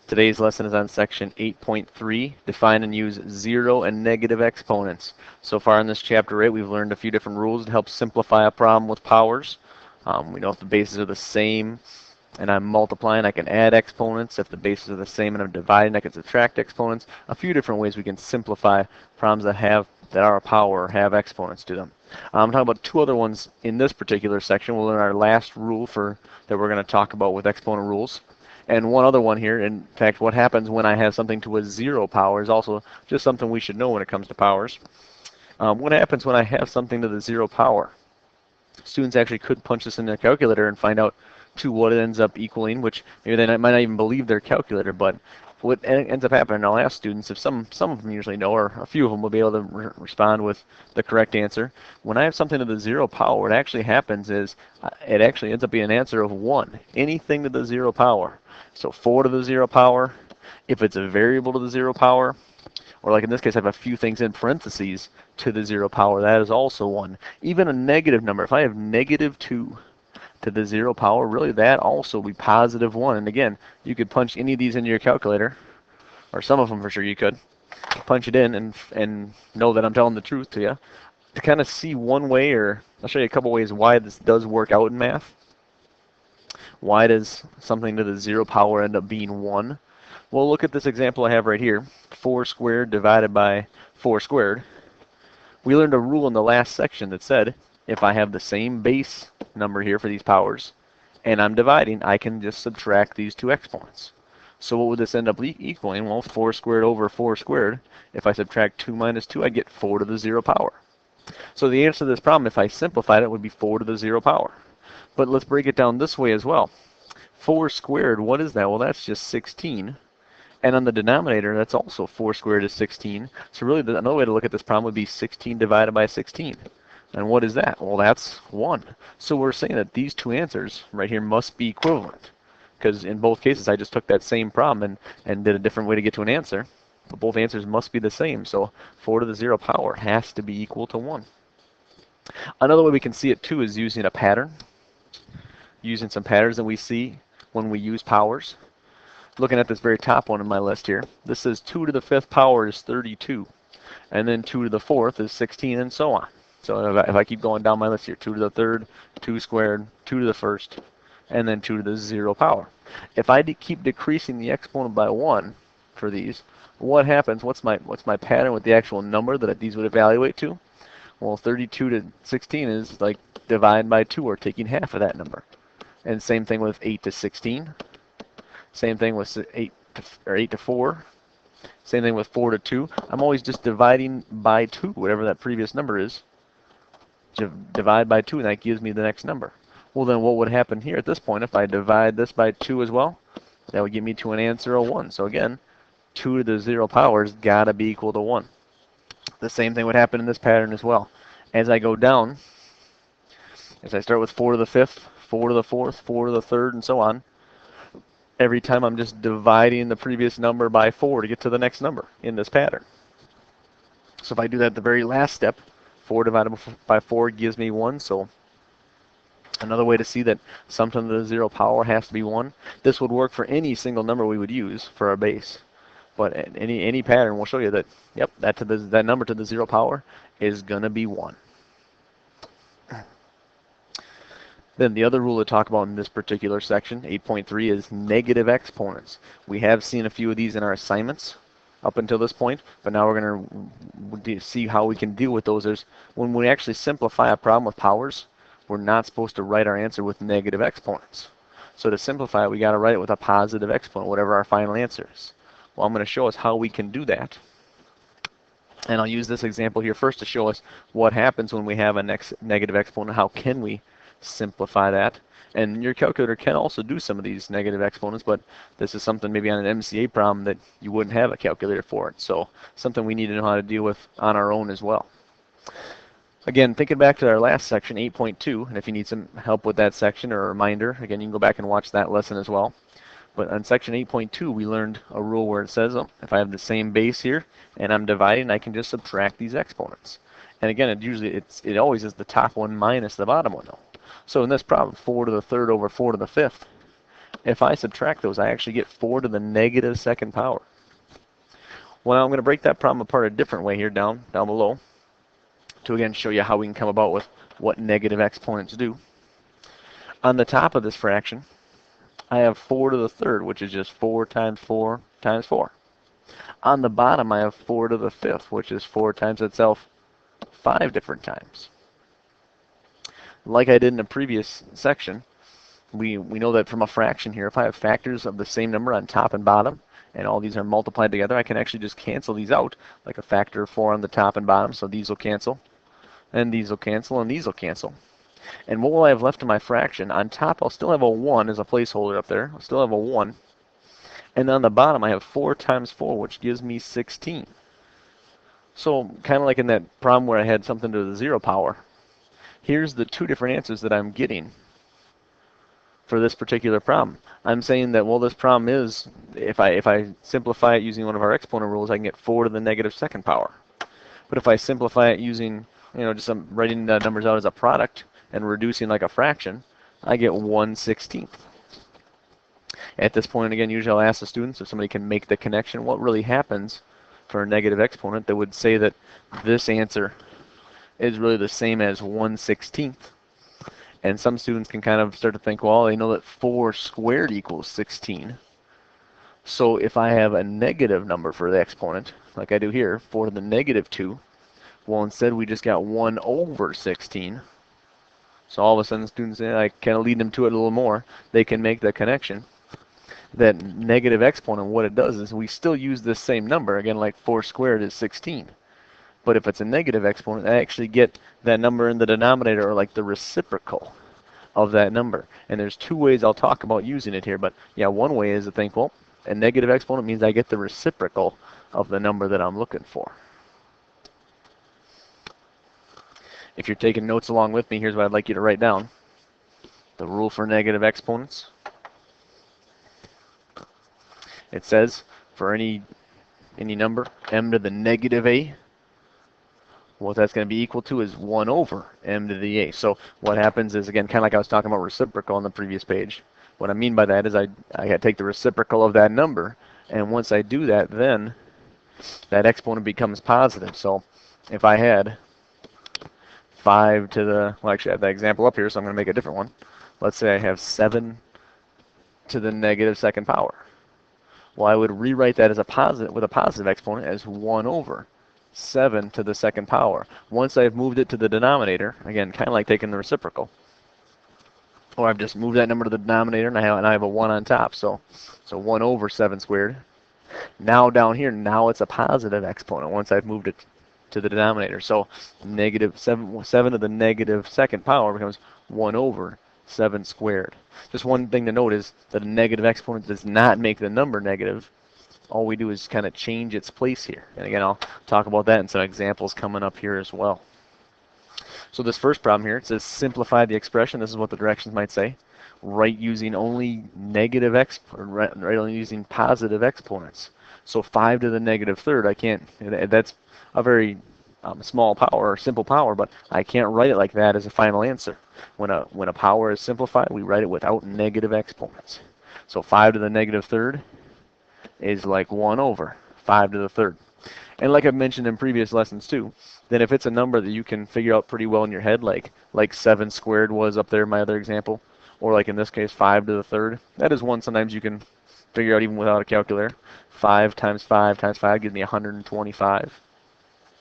Today's lesson is on section 8.3, define and use zero and negative exponents. So far in this chapter 8, we've learned a few different rules to help simplify a problem with powers. We know if the bases are the same and I'm multiplying, I can add exponents. If the bases are the same and I'm dividing, I can subtract exponents. A few different ways we can simplify problems that are a power or have exponents to them. I'm talking about two other ones in this particular section. We'll learn our last rule that we're going to talk about with exponent rules. And one other one here, in fact, what happens when I have something to a zero power is also just something we should know when it comes to powers. What happens when I have something to the zero power? Students actually could punch this in their calculator and find out to what it ends up equaling, which maybe they might not even believe their calculator, but what ends up happening, I'll ask students if some of them usually know, or a few of them will be able to respond with the correct answer. When I have something to the zero power, what actually happens is it actually ends up being an answer of 1. Anything to the zero power. So 4 to the zero power, if it's a variable to the zero power, or like in this case I have a few things in parentheses to the zero power, that is also 1. Even a negative number, if I have negative 2 to the zero power, really that also will be positive 1. And again, you could punch any of these into your calculator, or some of them for sure you could. Punch it in and know that I'm telling the truth to you. To kind of see one way, or I'll show you a couple ways why this does work out in math. Why does something to the zero power end up being 1? Well, look at this example I have right here. 4 squared divided by 4 squared. We learned a rule in the last section that said if I have the same base number here for these powers and I'm dividing, I can just subtract these two exponents. So what would this end up equaling? Well, 4 squared over 4 squared. If I subtract 2 minus 2, I get 4 to the 0 power. So the answer to this problem, if I simplified it, would be 4 to the 0 power. But let's break it down this way as well. 4 squared, what is that? Well, that's just 16. And on the denominator, that's also 4 squared is 16. So really, another way to look at this problem would be 16 divided by 16. And what is that? Well, that's 1. So we're saying that these two answers right here must be equivalent. Because in both cases, I just took that same problem and did a different way to get to an answer. But both answers must be the same. So 4 to the 0 power has to be equal to 1. Another way we can see it too is using a pattern. Using some patterns that we see when we use powers. Looking at this very top one in my list here, this says 2 to the 5th power is 32. And then 2 to the 4th is 16, and so on. So if I keep going down my list here, 2 to the 3rd, 2 squared, 2 to the 1st, and then 2 to the 0 power. If I keep decreasing the exponent by 1 for these, what happens? What's my pattern with the actual number that these would evaluate to? Well, 32 to 16 is like divide by 2, or taking half of that number. And same thing with 8 to 16. Same thing with 8 to 4. Same thing with 4 to 2. I'm always just dividing by 2, whatever that previous number is. Divide by 2, and that gives me the next number. Well, then what would happen here at this point if I divide this by 2 as well? That would give me to an answer of 1. So again, 2 to the 0 power has got to be equal to 1. The same thing would happen in this pattern as well. As I go down, as I start with 4 to the 5th, 4 to the 4th, 4 to the 3rd, and so on, every time I'm just dividing the previous number by 4 to get to the next number in this pattern. So if I do that at the very last step, 4 divided by 4 gives me 1. So another way to see that something to the 0 power has to be 1. This would work for any single number we would use for our base. But any pattern will show you that, yep, that number to the 0 power is going to be 1. Then the other rule to talk about in this particular section, 8.3, is negative exponents. We have seen a few of these in our assignments up until this point, but now we're going to see how we can deal with those. When we actually simplify a problem with powers, we're not supposed to write our answer with negative exponents. So to simplify it, we got to write it with a positive exponent, whatever our final answer is. Well, I'm going to show us how we can do that. And I'll use this example here first to show us what happens when we have a negative exponent. How can we simplify that? And your calculator can also do some of these negative exponents, but this is something maybe on an MCA problem that you wouldn't have a calculator for it. So something we need to know how to deal with on our own as well. Again, thinking back to our last section, 8.2, and if you need some help with that section or a reminder, again, you can go back and watch that lesson as well. But on section 8.2, we learned a rule where it says, if I have the same base here and I'm dividing, I can just subtract these exponents. And again, it always is the top one minus the bottom one though. So in this problem, 4 to the 3rd over 4 to the 5th, If I subtract those, I actually get 4 to the negative second power. Well, now I'm going to break that problem apart a different way here down below to again show you how we can come about with what negative exponents do. On the top of this fraction, I have 4 to the third, which is just 4 times 4 times 4. On the bottom, I have 4 to the fifth, which is 4 times itself 5 different times. Like I did in the previous section, we know that from a fraction here, if I have factors of the same number on top and bottom, and all these are multiplied together, I can actually just cancel these out, like a factor of 4 on the top and bottom, so these will cancel, and these will cancel, and these will cancel. And what will I have left in my fraction? On top, I'll still have a 1 as a placeholder up there. I'll still have a 1. And on the bottom, I have 4 times 4, which gives me 16. So kind of like in that problem where I had something to the 0 power, here's the two different answers that I'm getting for this particular problem. I'm saying that, well, this problem is, if I simplify it using one of our exponent rules, I can get 4 to the negative second power. But if I simplify it using, just writing the numbers out as a product and reducing like a fraction, I get 1/16. At this point, again, usually I'll ask the students if somebody can make the connection, what really happens for a negative exponent that would say that this answer is really the same as 1/16. And some students can kind of start to think, well, they know that 4 squared equals 16. So if I have a negative number for the exponent, like I do here, 4 to the negative 2, well, instead we just got 1/16. So all of a sudden students, I kind of lead them to it a little more. They can make the connection that negative exponent, what it does is we still use this same number. Again, like 4 squared is 16. But if it's a negative exponent, I actually get that number in the denominator, or like the reciprocal of that number. And there's two ways I'll talk about using it here. But yeah, one way is to think, well, a negative exponent means I get the reciprocal of the number that I'm looking for. If you're taking notes along with me, here's what I'd like you to write down. The rule for negative exponents. It says for any number, m to the negative a, what that's going to be equal to is 1 over m to the a. So what happens is, again, kind of like I was talking about reciprocal on the previous page. What I mean by that is I take the reciprocal of that number, and once I do that, then that exponent becomes positive. So if I had 5 to the, well, actually I have that example up here, so I'm going to make a different one. Let's say I have 7 to the negative second power. Well, I would rewrite that as a positive, with a positive exponent, as 1 over 7 to the second power. Once I've moved it to the denominator, again, kind of like taking the reciprocal, or I've just moved that number to the denominator, and I have a 1 on top, so 1 over 7 squared. Now down here, now it's a positive exponent once I've moved it to the denominator. So negative 7 to the negative second power becomes 1 over 7 squared. Just one thing to note is that a negative exponent does not make the number negative. All we do is kind of change its place here. And again, I'll talk about that in some examples coming up here as well. So this first problem here, it says simplify the expression. This is what the directions might say. Write using only negative write only using positive exponents. So 5 to the negative third, I can't, that's a very small power, or simple power, but I can't write it like that as a final answer. When a power is simplified, we write it without negative exponents. So 5 to the negative third is like 1 over 5 to the third. And like I've mentioned in previous lessons too, then if it's a number that you can figure out pretty well in your head, like 7 squared was up there in my other example, or like in this case 5 to the third, that is one sometimes you can figure out even without a calculator. 5 times 5 times 5 gives me 125.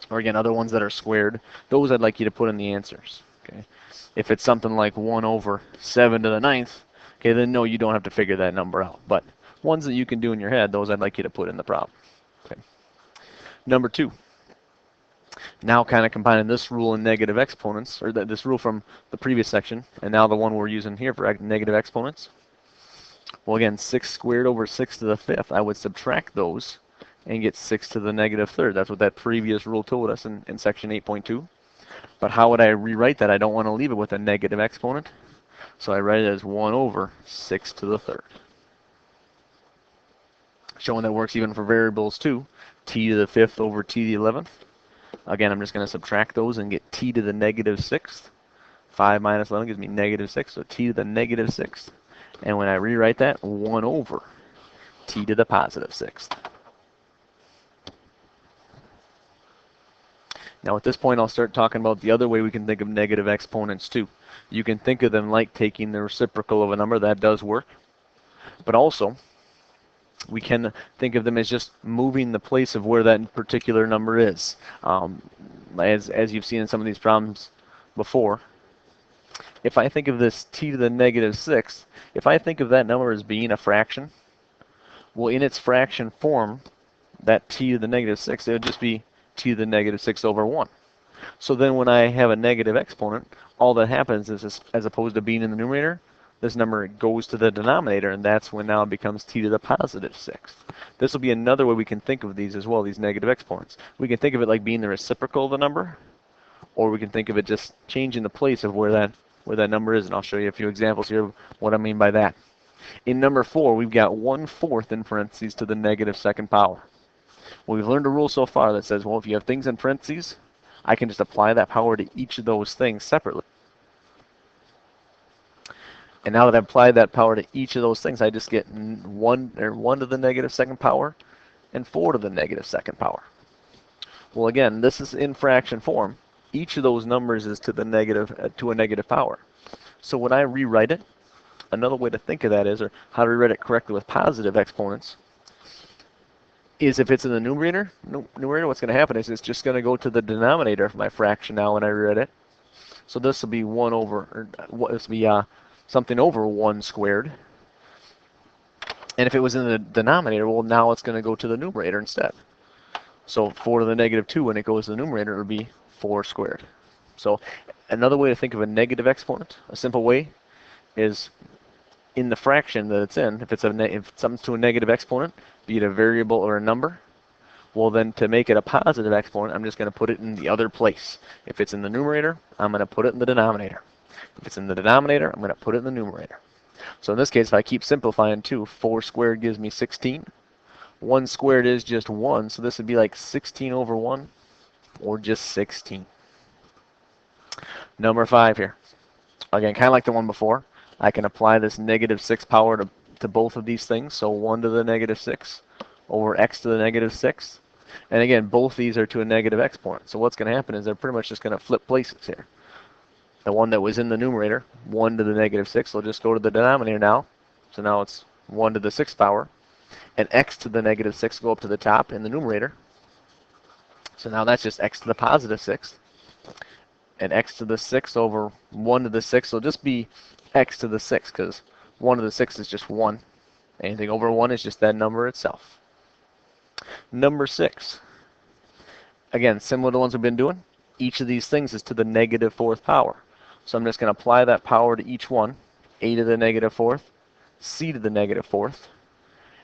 Or again, other ones that are squared, those I'd like you to put in the answers. Okay. If it's something like 1 over 7 to the ninth, okay, then no, you don't have to figure that number out. But ones that you can do in your head, those I'd like you to put in the problem. Okay. Number 2. Now kind of combining this rule in negative exponents, or this rule from the previous section, and now the one we're using here for negative exponents. Well, again, 6 squared over 6 to the fifth, I would subtract those and get 6 to the negative third. That's what that previous rule told us in section 8.2. But how would I rewrite that? I don't want to leave it with a negative exponent, so I write it as 1 over 6 to the third. Showing that works even for variables too. T to the fifth over t to the 11th. Again, I'm just going to subtract those and get t to the negative 6th. 5 minus 11 gives me negative 6, so t to the negative 6th. And when I rewrite that, 1 over t to the positive sixth. Now at this point, I'll start talking about the other way we can think of negative exponents too. You can think of them like taking the reciprocal of a number. That does work. But also, we can think of them as just moving the place of where that particular number is. As you've seen in some of these problems before, if I think of this t to the negative sixth, if I think of that number as being a fraction, well, in its fraction form, that t to the negative sixth, it would just be t to the negative 6 over 1. So then when I have a negative exponent, all that happens is, as opposed to being in the numerator, this number goes to the denominator, and that's when now it becomes t to the positive sixth. This will be another way we can think of these as well, these negative exponents. We can think of it like being the reciprocal of the number, or we can think of it just changing the place of where that number is, and I'll show you a few examples here of what I mean by that. In number 4, we've got 1/4 in parentheses to the negative second power. Well, we've learned a rule so far that says, well, if you have things in parentheses, I can just apply that power to each of those things separately. And now that I've applied that power to each of those things, I just get 1 to the negative second power and 4 to the negative second power. Well, again, this is in fraction form. Each of those numbers is to the negative to a negative power. So when I rewrite it, another way to think of that is, or how to rewrite it correctly with positive exponents, is if it's in the numerator, what's going to happen is it's just going to go to the denominator of my fraction now when I rewrite it. So this will be 1 over, or this will be something over 1 squared. And if it was in the denominator, well, now it's going to go to the numerator instead. So 4 to the negative 2, when it goes to the numerator, it would be 4 squared. So another way to think of a negative exponent, a simple way, is in the fraction that it's in, if it's something to a negative exponent, be it a variable or a number, well then to make it a positive exponent, I'm just going to put it in the other place. If it's in the numerator, I'm going to put it in the denominator. If it's in the denominator, I'm going to put it in the numerator. So in this case, if I keep simplifying too, 4 squared gives me 16. 1 squared is just 1, so this would be like 16 over 1, or just 16. Number 5 here. Again, kind of like the one before. I can apply this negative 6 power to both of these things. So 1 to the negative 6 over x to the negative 6. And again, both these are to a negative exponent. So what's going to happen is they're pretty much just going to flip places here. The one that was in the numerator, 1 to the negative 6, will just go to the denominator now. So now it's 1 to the 6th power. And x to the negative 6 go up to the top in the numerator. So now that's just x to the positive 6th. And x to the 6th over 1 to the 6th will just be x to the 6th, because 1 to the 6th is just 1. Anything over 1 is just that number itself. Number 6. Again, similar to the ones we've been doing. Each of these things is to the negative 4th power. So I'm just going to apply that power to each one. A to the negative 4th, c to the negative 4th.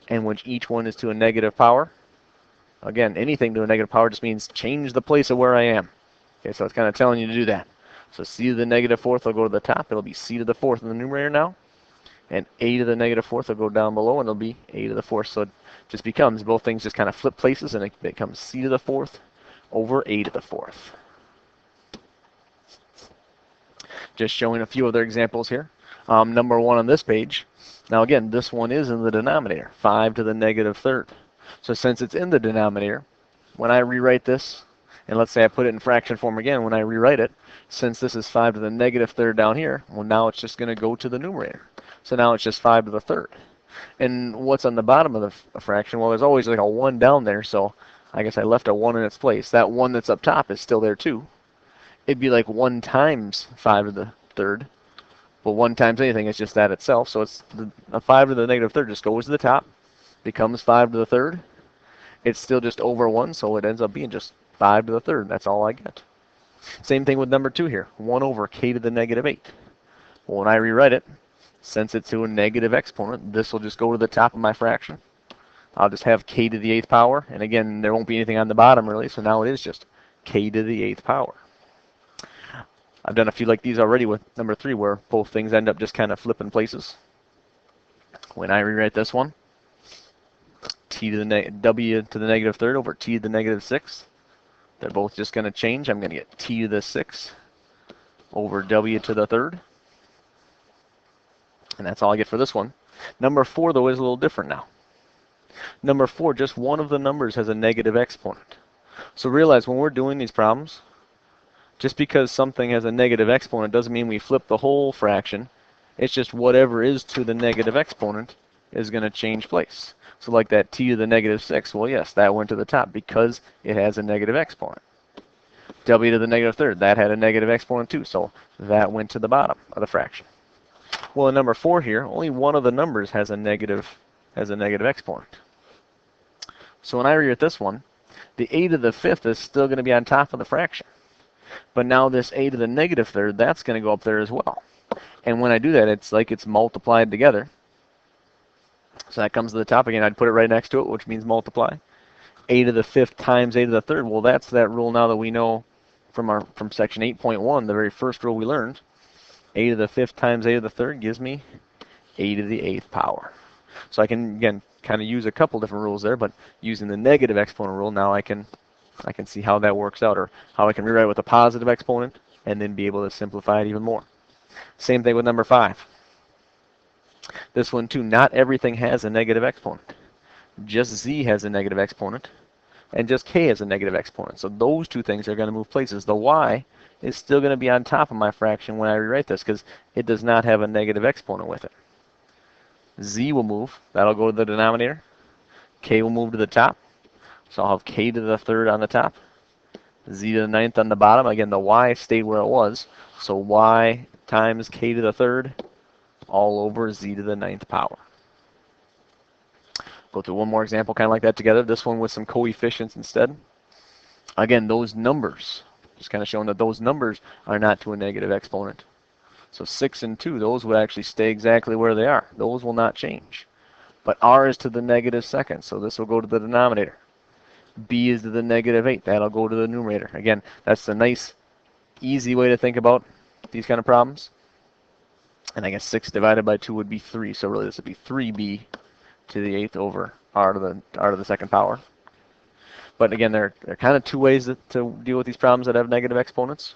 And when each one is to a negative power, again, anything to a negative power just means change the place of where I am. Okay, so it's kind of telling you to do that. So c to the negative 4th will go to the top. It'll be c to the 4th in the numerator now. And a to the negative 4th will go down below, and it'll be a to the 4th. So it just becomes, both things just kind of flip places, and it becomes c to the 4th over a to the 4th. Just showing a few other examples here. Number 1 on this page. Now again, this one is in the denominator, 5 to the negative 3rd. So since it's in the denominator, when I rewrite this, and let's say I put it in fraction form again, when I rewrite it, since this is 5 to the negative 3rd down here, well now it's just going to go to the numerator. So now it's just 5 to the 3rd. And what's on the bottom of the fraction? Well, there's always like a 1 down there, so I guess I left a 1 in its place. That 1 that's up top is still there too. It'd be like 1 times 5 to the 3rd. But 1 times anything is just that itself. So it's a 5 to the negative 3rd just goes to the top, becomes 5 to the 3rd. It's still just over 1, so it ends up being just 5 to the 3rd. That's all I get. Same thing with number 2 here, 1 over k to the negative 8. Well, when I rewrite it, since it's to a negative exponent, this will just go to the top of my fraction. I'll just have k to the 8th power, and again, there won't be anything on the bottom really, so now it is just k to the 8th power. I've done a few like these already with number 3, where both things end up just kind of flipping places. When I rewrite this one, t to the w to the negative 3rd over t to the negative 6th. They're both just going to change. I'm going to get t to the 6th over w to the 3rd. And that's all I get for this one. Number 4, though, is a little different now. Number 4, just one of the numbers has a negative exponent. So realize when we're doing these problems, just because something has a negative exponent doesn't mean we flip the whole fraction. It's just whatever is to the negative exponent is going to change place. So like that t to the negative 6, well, yes, that went to the top because it has a negative exponent. W to the negative third, that had a negative exponent too, so that went to the bottom of the fraction. Well, in number 4 here, only one of the numbers has a negative exponent. So when I rewrite this one, the a to the 5th is still going to be on top of the fraction. But now this a to the negative third, that's going to go up there as well. And when I do that, it's like it's multiplied together. So that comes to the top again. I'd put it right next to it, which means multiply. A to the 5th times a to the 3rd. Well, that's that rule now that we know from section 8.1, the very first rule we learned. A to the 5th times a to the 3rd gives me a to the 8th power. So I can, again, kind of use a couple different rules there, but using the negative exponent rule, now I can see how that works out, or how I can rewrite it with a positive exponent and then be able to simplify it even more. Same thing with number 5. This one too, not everything has a negative exponent. Just z has a negative exponent, and just k has a negative exponent. So those two things are going to move places. The y is still going to be on top of my fraction when I rewrite this because it does not have a negative exponent with it. Z will move. That'll go to the denominator. K will move to the top. So I'll have k to the 3rd on the top. Z to the 9th on the bottom. Again, the y stayed where it was. So y times k to the 3rd all over z to the 9th power. Go through one more example kind of like that together. This one with some coefficients instead. Again, those numbers, just kind of showing that those numbers are not to a negative exponent. So 6 and 2, those would actually stay exactly where they are. Those will not change. But r is to the negative 2nd, so this will go to the denominator. B is to the negative 8, that'll go to the numerator. Again, that's a nice, easy way to think about these kind of problems. And I guess 6 divided by 2 would be 3, so really this would be 3b to the 8th over r to the 2nd power. But again, there are kind of two ways to deal with these problems that have negative exponents.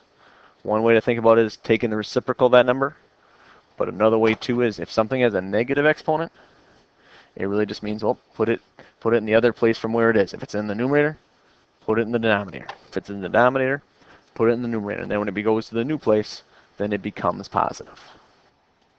One way to think about it is taking the reciprocal of that number. But another way too is if something has a negative exponent, it really just means, well, put it in the other place from where it is. If it's in the numerator, put it in the denominator. If it's in the denominator, put it in the numerator. And then when it goes to the new place, then it becomes positive.